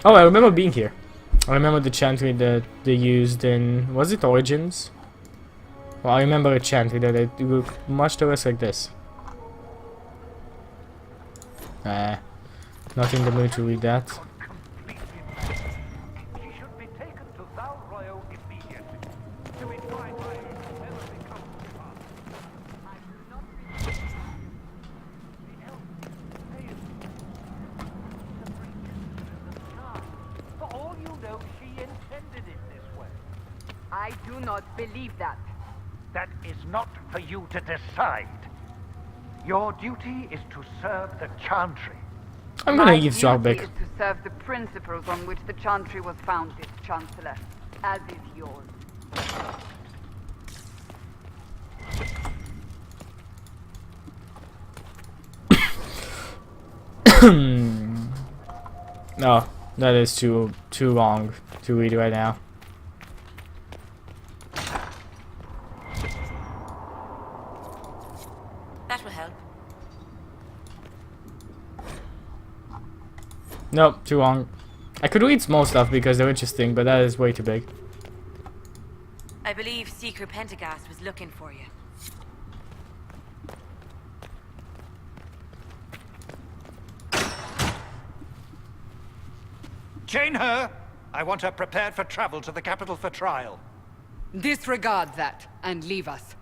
Oh, I remember being here. I remember the chantry that they used in... Was it Origins? Well, I remember a chantry that it looked much to us like this. Not in the mood to read that. I do not believe that. That is not for you to decide. Your duty is to serve the Chantry. I'm gonna eavesdrop back. My duty is to serve the principles on which the Chantry was founded, Chancellor, as is yours. No, that is too long to read right now. That will help. Nope, too long. I could read small stuff because they're interesting, but that is way too big. I believe Seeker Pentagast was looking for you. Chain her! I want her prepared for travel to the capital for trial. Disregard that and leave us.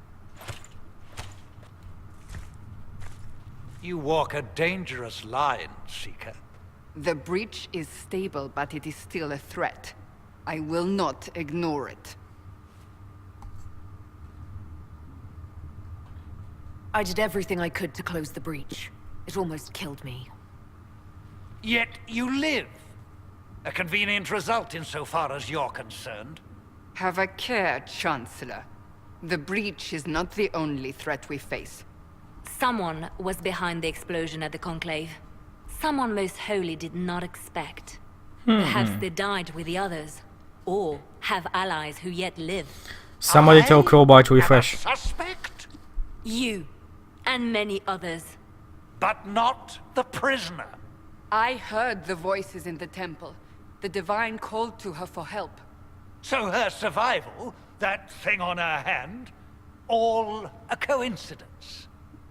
You walk a dangerous line, Seeker. The breach is stable, but it is still a threat. I will not ignore it. I did everything I could to close the breach. It almost killed me. Yet you live. A convenient result insofar as you're concerned. Have a care, Chancellor. The breach is not the only threat we face. Someone was behind the explosion at the Conclave. Someone most holy did not expect. Perhaps they died with the others. Or have allies who yet live. Somebody tell Crowbar to refresh. Suspect? You. And many others. But not the prisoner. I heard the voices in the temple. The Divine called to her for help. So her survival, that thing on her hand, all a coincidence.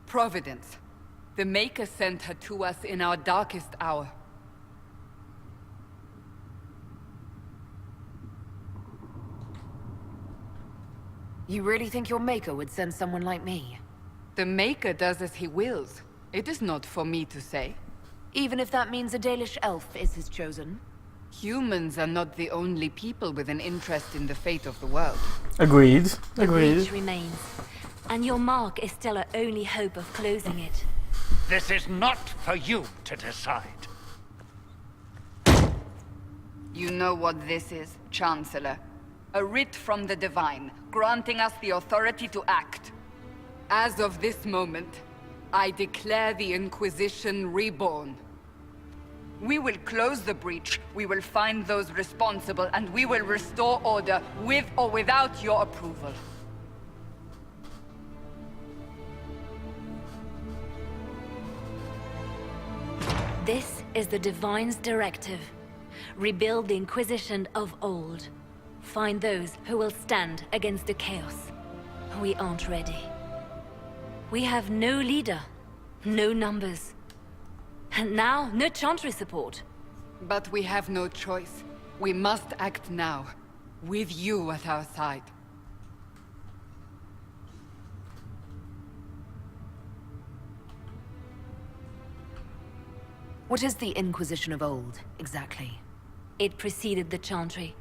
Providence. The Maker sent her to us in our darkest hour. You really think your Maker would send someone like me? The Maker does as he wills. It is not for me to say. Even if that means a Dalish elf is his chosen? Humans are not the only people with an interest in the fate of the world. Agreed. The Agreed. breach remains. And your mark is still our only hope of closing it. This is not for you to decide. You know what this is, Chancellor. A writ from the Divine, granting us the authority to act. As of this moment, I declare the Inquisition reborn. We will close the breach, we will find those responsible, and we will restore order with or without your approval. This is the Divine's directive. Rebuild the Inquisition of old. Find those who will stand against the chaos. We aren't ready. We have no leader, no numbers. And now, no Chantry support. But we have no choice. We must act now, with you at our side. What is the Inquisition of old, exactly? It preceded the Chantry.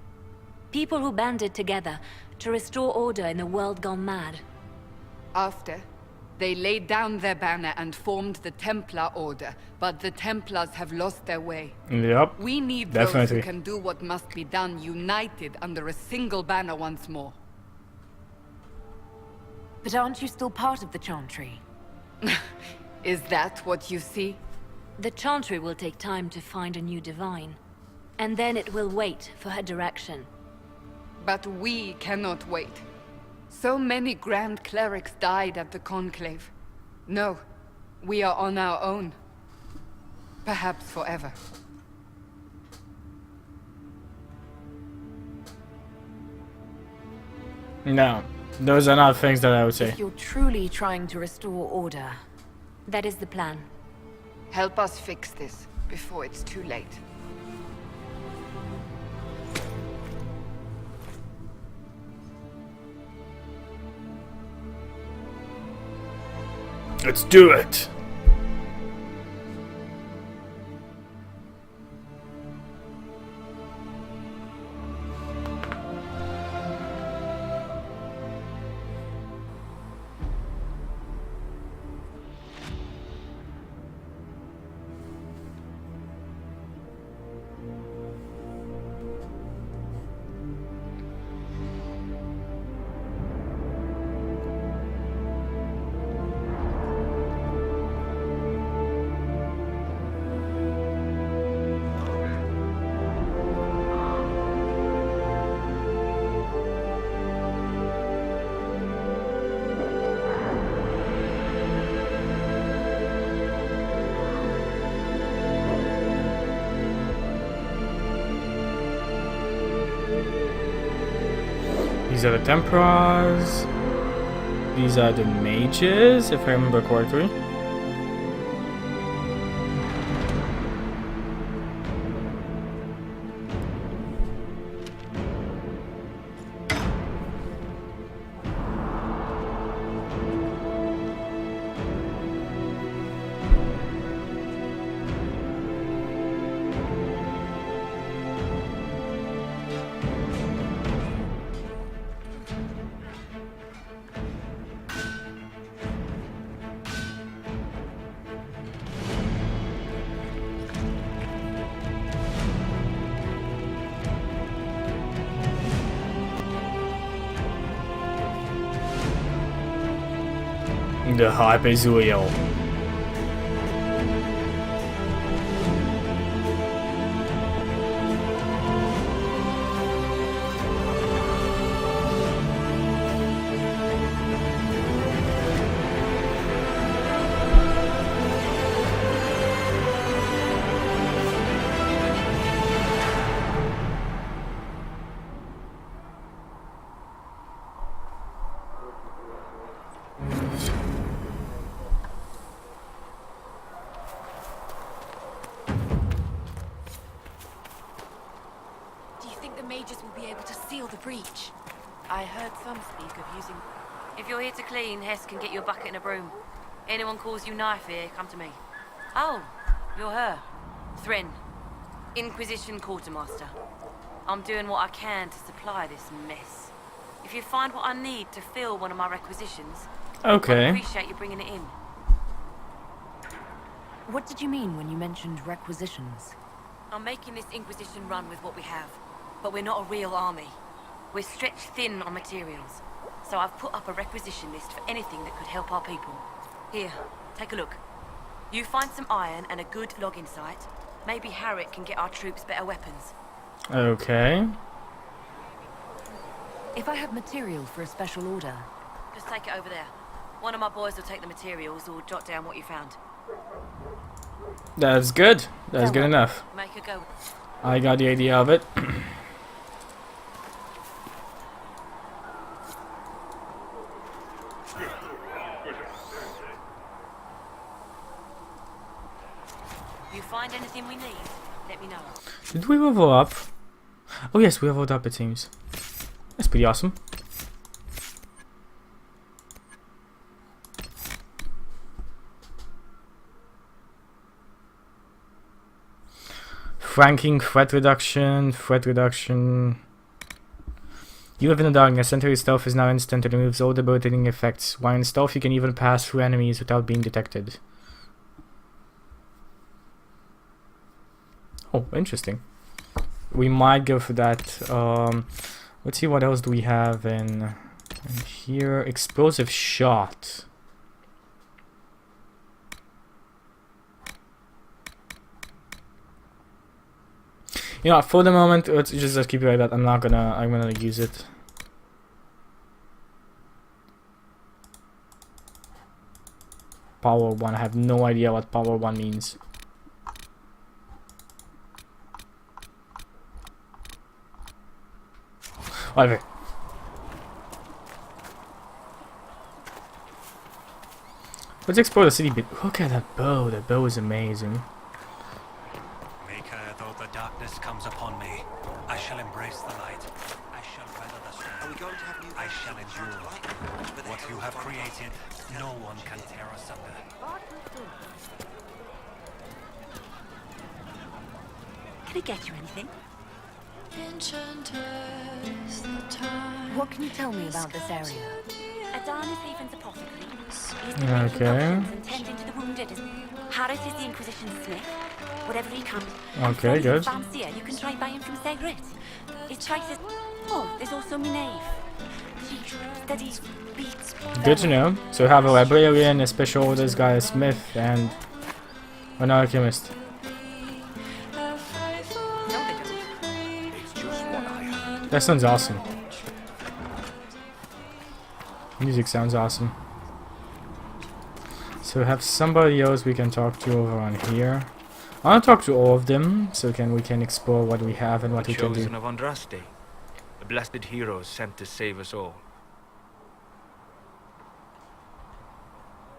People who banded together to restore order in a world gone mad. After, they laid down their banner and formed the Templar Order, but the Templars have lost their way. Yep. We need those who can do what must be done, united under a single banner once more. But aren't you still part of the Chantry? Is that what you see? The Chantry will take time to find a new Divine. And then it will wait for her direction. But we cannot wait. So many Grand Clerics died at the Conclave. No, we are on our own. Perhaps forever. No, those are not things that I would say. If you're truly trying to restore order, That is the plan. Help us fix this before it's too late. Let's do it! These are the Templars. These are the mages, if I remember correctly. The hype is real. do you think the mages will be able to seal the breach? I heard some speak of using... If you're here to clean, Hess can get you a bucket and a broom. Anyone calls you knife here, come to me. Oh, you're her. Thren. Inquisition quartermaster. I'm doing what I can to supply this mess. If you find what I need to fill one of my requisitions, Okay. I appreciate you bringing it in. What did you mean when you mentioned requisitions? I'm making this Inquisition run with what we have, but we're not a real army. We're stretched thin on materials, so I've put up a requisition list for anything that could help our people. Here, take a look. You find some iron and a good login site, maybe Harriet can get our troops better weapons. Okay. If I have material for a special order, Just take it over there. One of my boys will take the materials or jot down what you found. That's good. That's good enough. Make her go. I got the idea of it. You find anything we need, let me know. Did we level up? Oh yes, we leveled up it seems. That's pretty awesome. Flanking, threat reduction. You live in the darkness. Sentry stealth is now instant and removes all debilitating effects. While in stealth, you can even pass through enemies without being detected. Oh, interesting. We might go for that. Let's see what else do we have in here. Explosive shot. You know, for the moment, let's just keep it like that. I'm gonna use it. Power 1. I have no idea what power 1 means. Whatever. Let's explore the city bit. Look at that bow. That bow is amazing. Maker, though the darkness comes upon me, I shall embrace the light. I shall weather the storm. I shall endure. What you have created, no one can tear asunder. Can I get you anything? What can you tell me about this area? Adan is Haven's apothecary. Okay. And tending to the wounded. Harris is the Inquisition smith. Whatever he can. Okay, good. Fancier, you can try buying from Segret. His prices. Oh, there's also Minave. She studies beats. Good to know. So we have a librarian, a special orders guy, a smith, and an alchemist. That sounds awesome. Music sounds awesome. So we have somebody else we can talk to over on here. I want to talk to all of them, so we can explore what we have and what we can do. Chosen of Andraste, the blessed heroes sent to save us all.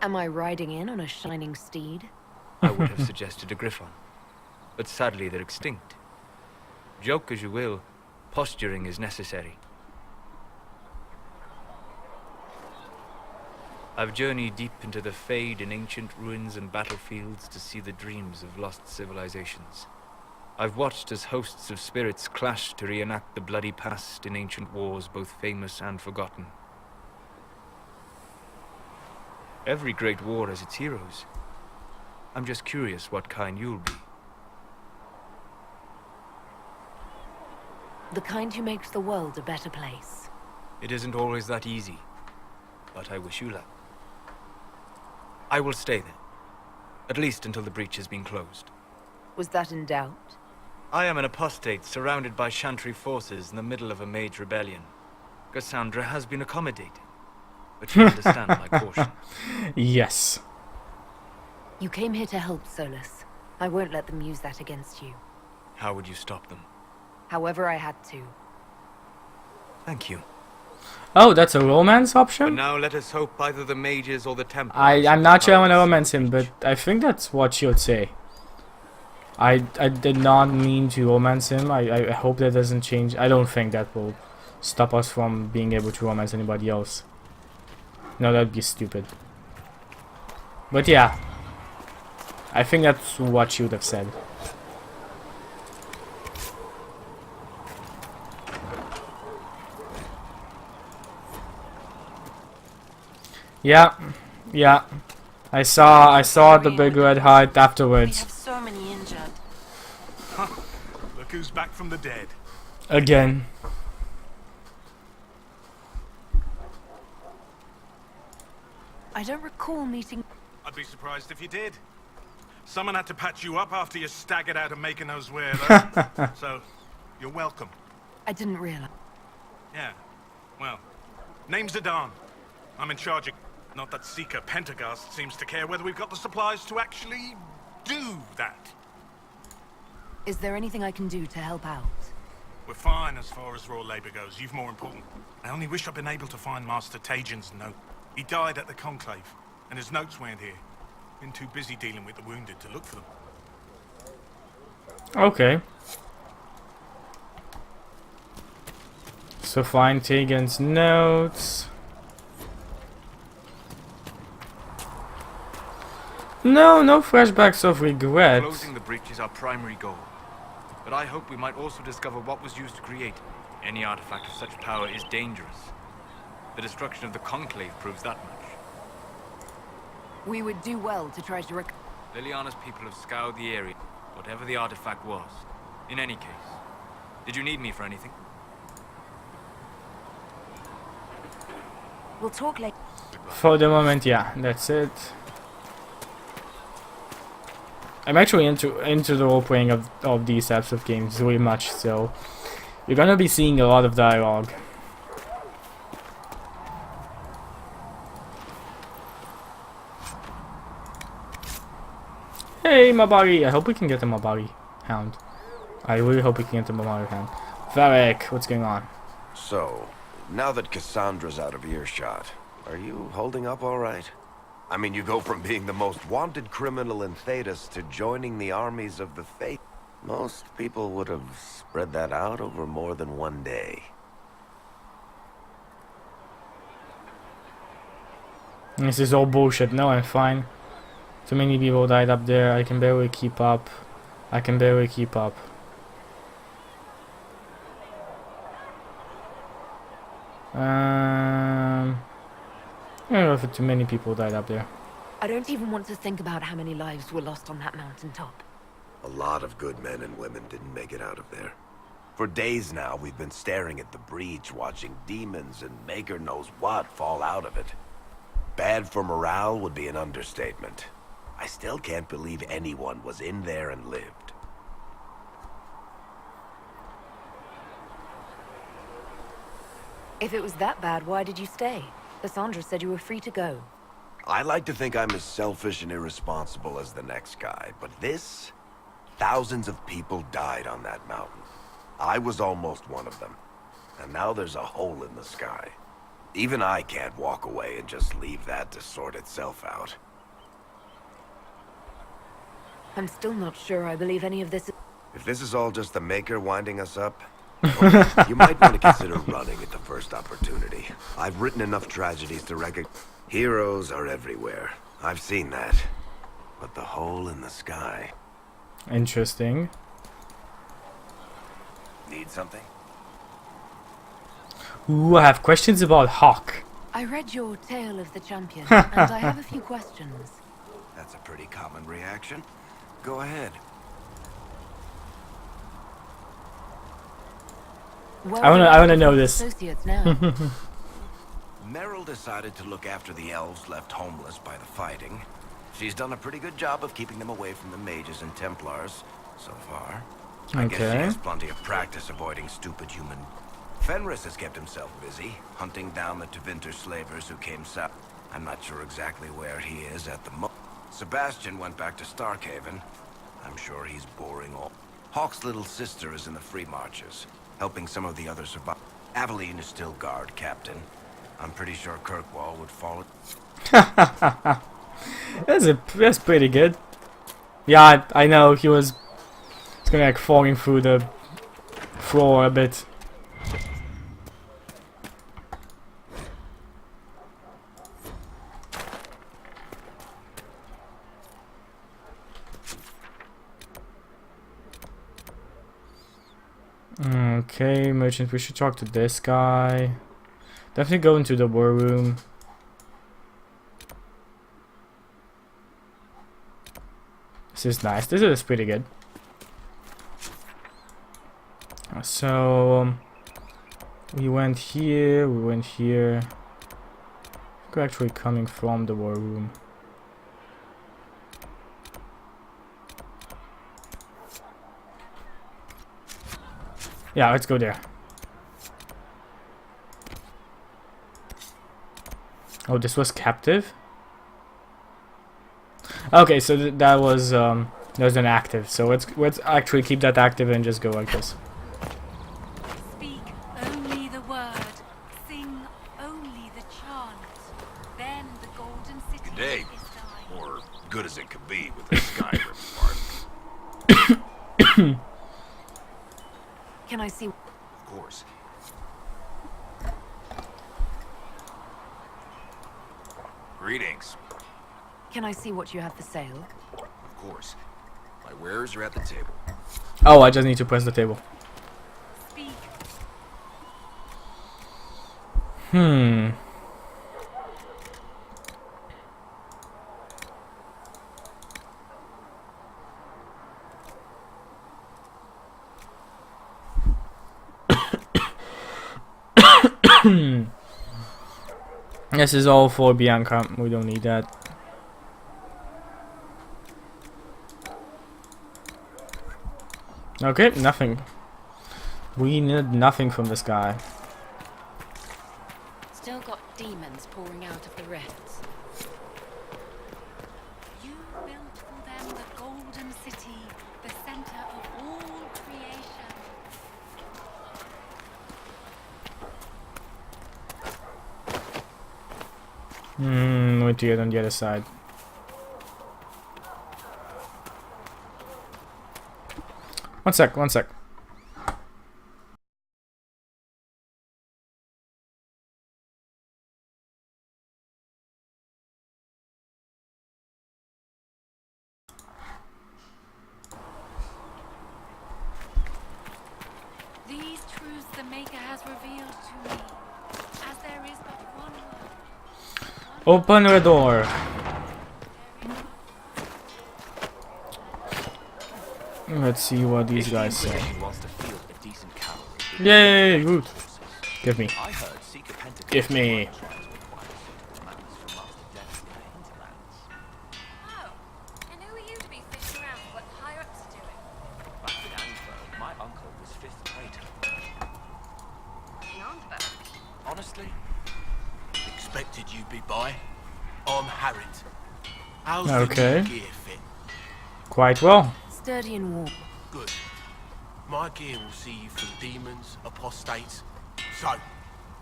Am I riding in on a shining steed? I would have suggested a griffon, but sadly they're extinct. Joke as you will, posturing is necessary. I've journeyed deep into the Fade in ancient ruins and battlefields to see the dreams of lost civilizations. I've watched as hosts of spirits clash to reenact the bloody past in ancient wars, both famous and forgotten. Every great war has its heroes. I'm just curious what kind you'll be. The kind who makes the world a better place. It isn't always that easy, but I wish you luck. I will stay there, at least until the breach has been closed. Was that in doubt? I am an apostate surrounded by Chantry forces in the middle of a mage rebellion. Cassandra has been accommodating, but you understand my caution. Yes. You came here to help, Solus. I won't let them use that against you. How would you stop them? However I had to. Thank you. Oh, that's a romance But option? now let us hope either the mages or the Templars... I'm not sure I want to romance him, but I think that's what she would say. I did not mean to romance him. I hope that doesn't change. I don't think that will stop us from being able to romance anybody else. No, that'd be stupid. But yeah. I think that's what she would have said. Yeah, yeah. I saw the big red heart We afterwards. have so many injured. Look who's back from the dead. Again. I don't recall meeting... I'd be surprised if you did. Someone had to patch you up after you staggered out of making those wear, though. So, you're welcome. I didn't realize. Yeah. Well, name's Adan. I'm in charge of... Not that Seeker Pentagast seems to care whether we've got the supplies to actually do that. Is there anything I can do to help out? We're fine as far as raw labor goes. You've more important. I only wish I'd been able to find Master Tajin's note. He died at the Conclave, and his notes weren't here. Been too busy dealing with the wounded to look for them. Okay. So find Tegan's notes. No flashbacks of regret. Closing the breach is our primary goal. But I hope we might also discover what was used to create it. Any artifact of such power is dangerous. The destruction of the Conclave proves that much. We would do well to try to Liliana's people have scoured the area, whatever the artifact was. In any case, did you need me for anything? We'll talk later. For the moment, yeah, that's it. I'm actually into the role playing of these types of games really much, so you're gonna be seeing a lot of dialogue. Hey, Mabari! I hope we can get the Mabari Hound. I really hope we can get the Mabari Hound. Varek, what's going on? So, now that Cassandra's out of earshot, are you holding up all right? I mean, you go from being the most wanted criminal in Thedas to joining the armies of the Faith. Most people would have spread that out over more than one day. This is all bullshit. No, I'm fine. Too many people died up there. I can barely keep up. I can barely keep up. I don't know if too many people died up there. I don't even want to think about how many lives were lost on that mountaintop. A lot of good men and women didn't make it out of there. For days now, we've been staring at the breach, watching demons and maker knows what fall out of it. Bad for morale would be an understatement. I still can't believe anyone was in there and lived. If it was that bad, why did you stay? Cassandra said you were free to go. I like to think I'm as selfish and irresponsible as the next guy, but this... Thousands of people died on that mountain. I was almost one of them. And now there's a hole in the sky. Even I can't walk away and just leave that to sort itself out. I'm still not sure I believe any of this. If this is all just the Maker winding us up, you might want to consider running at the first opportunity. I've written enough tragedies to recognize... Heroes are everywhere. I've seen that. But the hole in the sky... Interesting. Need something? Ooh, I have questions about Hawk. I read your Tale of the Champion, and I have a few questions. That's a pretty common reaction. Go ahead. Well, I wanna know this. Associates now. Meryl decided to look after the elves left homeless by the fighting. She's done a pretty good job of keeping them away from the mages and Templars, so far. I guess she Okay. has plenty of practice avoiding stupid human. Fenris has kept himself busy, hunting down the Tevinter slavers who came south. I'm not sure exactly where he is at the moment. Sebastian went back to Starkhaven. I'm sure he's boring all. Hawk's little sister is in the Free Marches, helping some of the others survive. Aveline is still guard captain. I'm pretty sure Kirkwall would follow. That's pretty good. Yeah, I know he was. It's gonna like falling through the floor a bit. Okay, merchant. We should talk to this guy. Definitely go into the war room. This is nice. This is pretty good. So we went here. We went here. We're actually coming from the war room. Yeah, let's go there. Oh, this was captive? Okay, so that was an active. So let's actually keep that active and just go like this. Speak only the word. Sing only the chant. Then the golden city Good day. is thine. Or good as it could be with the sky ripped apart. Can I see? Of course. Greetings. Can I see what you have for sale? Of course. My wares are at the table. Oh, I just need to press the table. Speak. This is all for Bianca. We don't need that. Okay, nothing. We need nothing from this guy. Still got demons pouring out of the rifts. You built for them the golden city, the center of all creation. going to get on the other side. One sec, one sec. These truths the Maker has revealed to me, as there is but one word. Open the door. Let's see what these guys say. Yay, good. Give me. Give me. Oh, and who are you to be fishing around for what the higher-ups are doing? Back in Ansburg, my uncle was 5th traitor. Honestly, Expected you'd be by. I'm Harriet. How's Okay. the new gear fit? Quite well. Sturdy and warm. Good. My gear will see you through demons, apostates. So,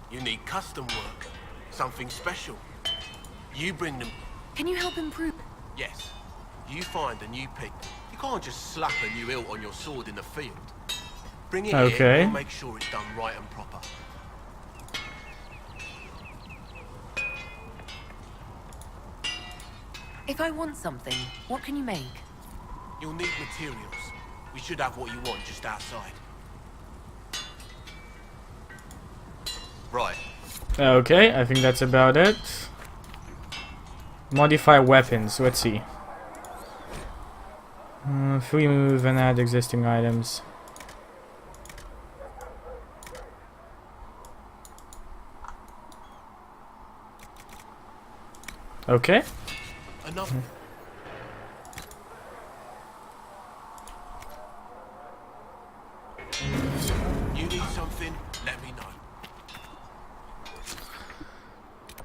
you need custom work. Something special. You bring them... Can you help improve? Yes. You find a new pick. You can't just slap a new hilt on your sword in the field. Bring it Okay. here, we'll make sure it's done right and proper. If I want something, what can you make? You'll need materials. We should have what you want just outside. Right. Okay, I think that's about it. Modify weapons, let's see. Free move and add existing items. Okay. Enough. You need something, let me know.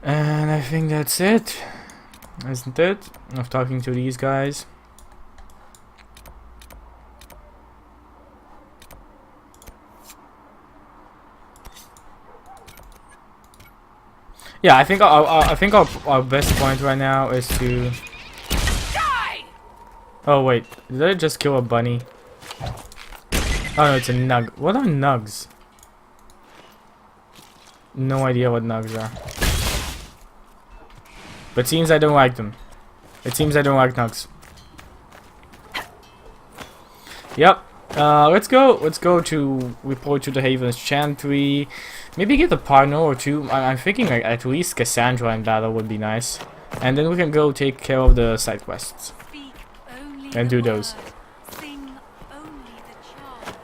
And I think that's it. Isn't it? Of talking to these guys. Yeah, I think our best point right now is to. Die! Oh wait, did I just kill a bunny? Oh no, it's a nug. What are nugs? No idea what nugs are. But seems I don't like them. It seems I don't like nugs. Yep. Let's go to report to the Haven's Chantry. Maybe get a partner or two. I'm thinking like at least Cassandra in battle would be nice. And then we can go take care of the side quests. Speak only And the do those. word. Sing only the charms.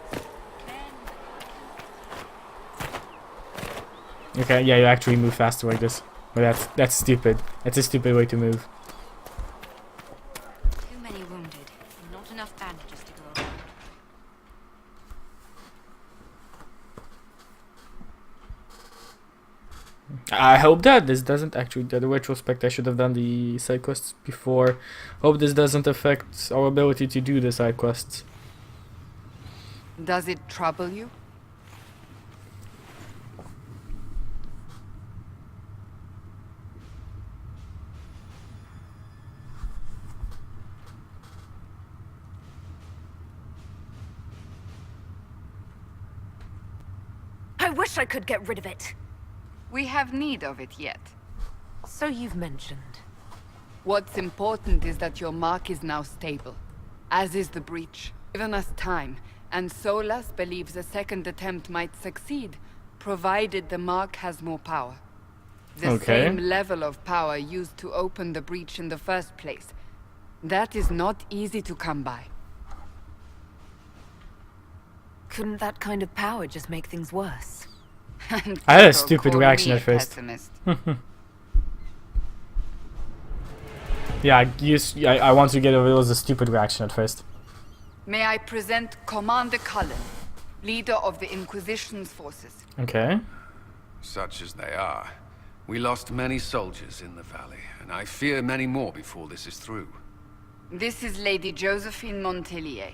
Then Okay, yeah, you actually move faster like this. But that's stupid. That's a stupid way to move. Too many wounded, and not enough bandages to go around. I hope that this doesn't actually. The retrospect, I should have done the side quests before. Hope this doesn't affect our ability to do the side quests. Does it trouble you? I wish I could get rid of it. We have need of it yet. So you've mentioned. What's important is that your mark is now stable, as is the breach. Given us time, and Solas believes a second attempt might succeed, provided the mark has more power. The Okay. same level of power used to open the breach in the first place. That is not easy to come by. Couldn't that kind of power just make things worse? I had a So stupid call reaction me at a first. pessimist. Yeah, I want to get rid of the stupid reaction at first. May I present Commander Cullen, leader of the Inquisition's forces. Okay. Such as they are. We lost many soldiers in the valley, and I fear many more before this is through. This is Lady Josephine Montellier,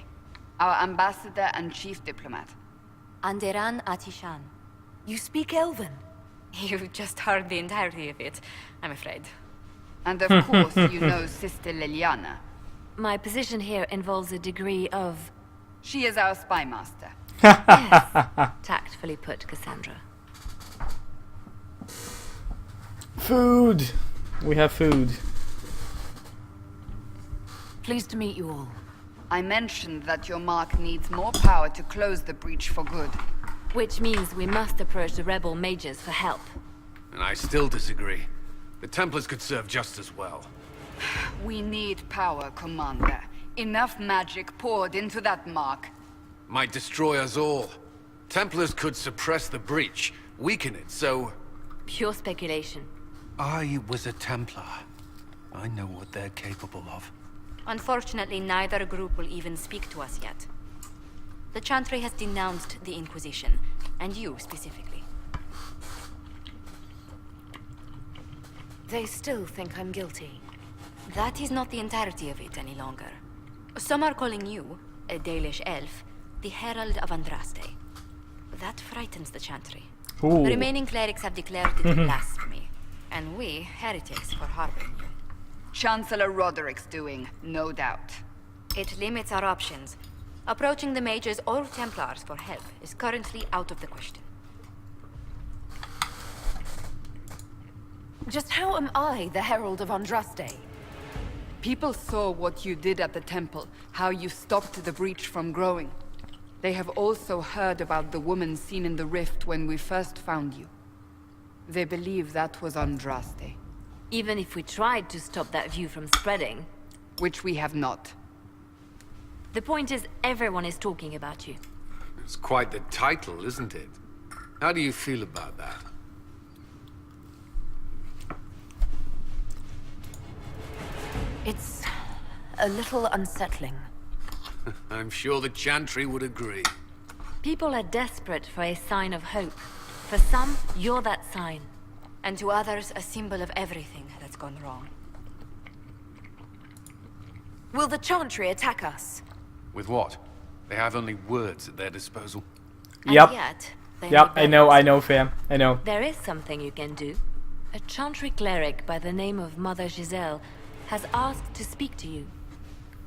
our ambassador and chief diplomat. Anderan Atishan. You speak Elven? You've just heard the entirety of it, I'm afraid. And of course, you know Sister Liliana. My position here involves a degree of... She is our spy master. Yes, tactfully put, Cassandra. Food! We have food. Pleased to meet you all. I mentioned that your mark needs more power to close the breach for good. Which means we must approach the rebel mages for help. And I still disagree. The Templars could serve just as well. We need power, Commander. Enough magic poured into that mark. Might destroy us all. Templars could suppress the breach, weaken it, so... Pure speculation. I was a Templar. I know what they're capable of. Unfortunately, neither group will even speak to us yet. The Chantry has denounced the Inquisition, and you specifically. They still think I'm guilty. That is not the entirety of it any longer. Some are calling you, a Dalish elf, the Herald of Andraste. That frightens the Chantry. Ooh. The remaining clerics have declared it blasphemy, and we, heretics, for harboring you. Chancellor Roderick's doing, no doubt. It limits our options. Approaching the mages or Templars for help is currently out of the question. Just how am I the Herald of Andraste? People saw what you did at the temple, how you stopped the breach from growing. They have also heard about the woman seen in the rift when we first found you. They believe that was Andraste. Even if we tried to stop that view from spreading... Which we have not. The point is, everyone is talking about you. It's quite the title, isn't it? How do you feel about that? It's a little unsettling. I'm sure the Chantry would agree. People are desperate for a sign of hope. For some, you're that sign. And to others, a symbol of everything that's gone wrong. Will the Chantry attack us? With what? They have only words at their disposal. Yep. And yet, they Yep, need I know, fam. I know. There is something you can do. A Chantry cleric by the name of Mother Giselle has asked to speak to you.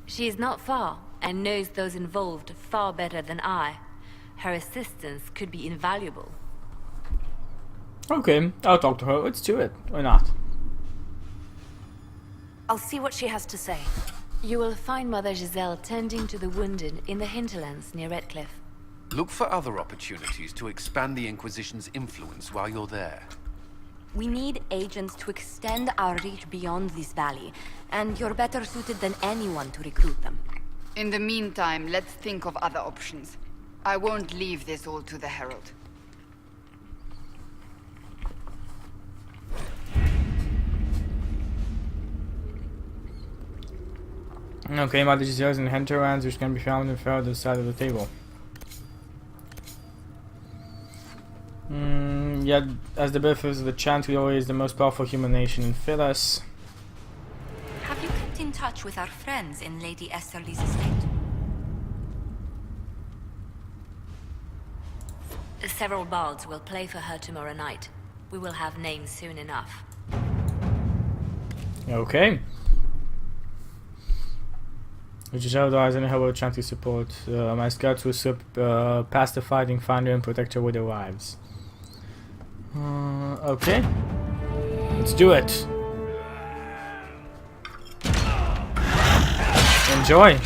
She is not far, and knows those involved far better than I. Her assistance could be invaluable. Okay, I'll talk to her. Let's do it. Why not? I'll see what she has to say. You will find Mother Giselle tending to the wounded in the Hinterlands near Redcliffe. Look for other opportunities to expand the Inquisition's influence while you're there. We need agents to extend our reach beyond this valley, and you're better suited than anyone to recruit them. In the meantime, let's think of other options. I won't leave this all to the Herald. Okay, Mother Giselle's in Hinterlands, which can be found on the further side of the table. Yet, as the birthplace of the Chantry is the most powerful human nation in Phyllis. Have you kept in touch with our friends in Lady Esterly's estate? Several bards will play for her tomorrow night. We will have names soon enough. Okay. Giselle dies and help Chantry support. My scouts will slip past the fighting, find her and protect her with their lives. Okay. Let's do it. Enjoy.